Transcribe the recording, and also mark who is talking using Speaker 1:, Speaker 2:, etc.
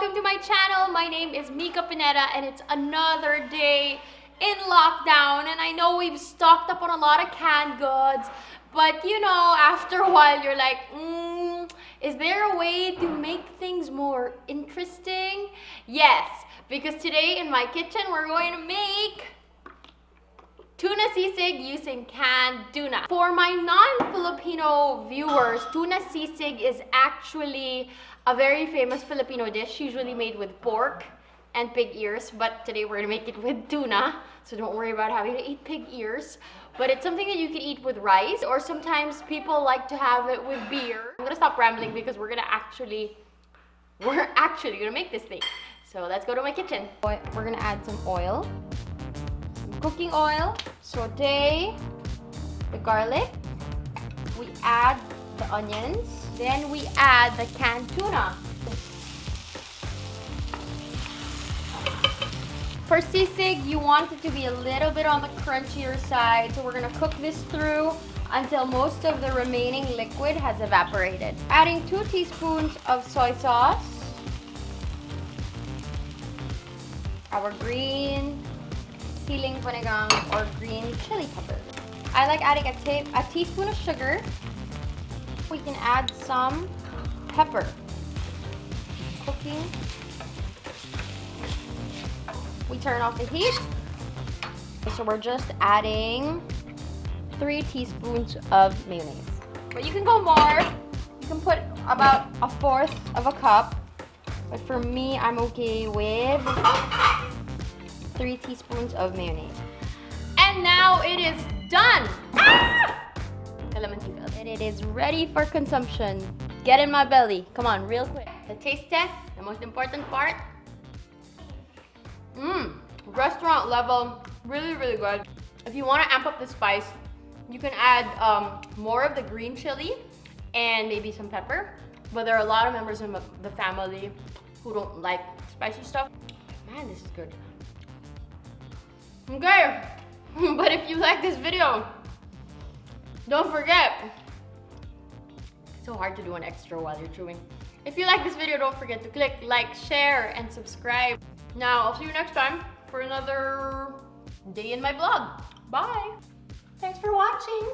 Speaker 1: welcome to my channel. My name is Mika Pineda and it's another day in lockdown, and I know we've stocked up on a lot of canned goods, but you know, after a while you're like, is there a way to make things more interesting? Yes, because today in my kitchen we're going to make tuna sisig using canned tuna. For my non-Filipino viewers, tuna sisig is actually a very famous Filipino dish, usually made with pork and pig ears, but today we're gonna make it with tuna, so don't worry about having to eat pig ears. But it's something that you can eat with rice, or sometimes people like to have it with beer. I'm gonna stop rambling because we're actually gonna make this thing. So let's go to my kitchen. We're gonna add some oil, some cooking oil, saute the garlic, we add the onions, then we add the canned tuna. For sisig, you want it to be a little bit on the crunchier side, so we're gonna cook this through until most of the remaining liquid has evaporated. Adding 2 teaspoons of soy sauce, our green siling panigang or green chili pepper. I like adding a teaspoon of sugar. We can add some pepper. Cooking. We turn off the heat. So we're just adding 3 teaspoons of mayonnaise. But you can go more. You can put about 1/4 of a cup. But for me, I'm okay with 3 teaspoons of mayonnaise. And now it is done. And it is ready for consumption. Get in my belly. Come on, real quick. The taste test, the most important part. Restaurant level, really, really good. If you want to amp up the spice, you can add more of the green chili and maybe some pepper. But there are a lot of members in the family who don't like spicy stuff. Man, this is good. Okay, but if you like this video, don't forget, it's so hard to do an extra while you're chewing. If you like this video, don't forget to click like, share, and subscribe. Now, I'll see you next time for another day in my vlog. Bye. Thanks for watching.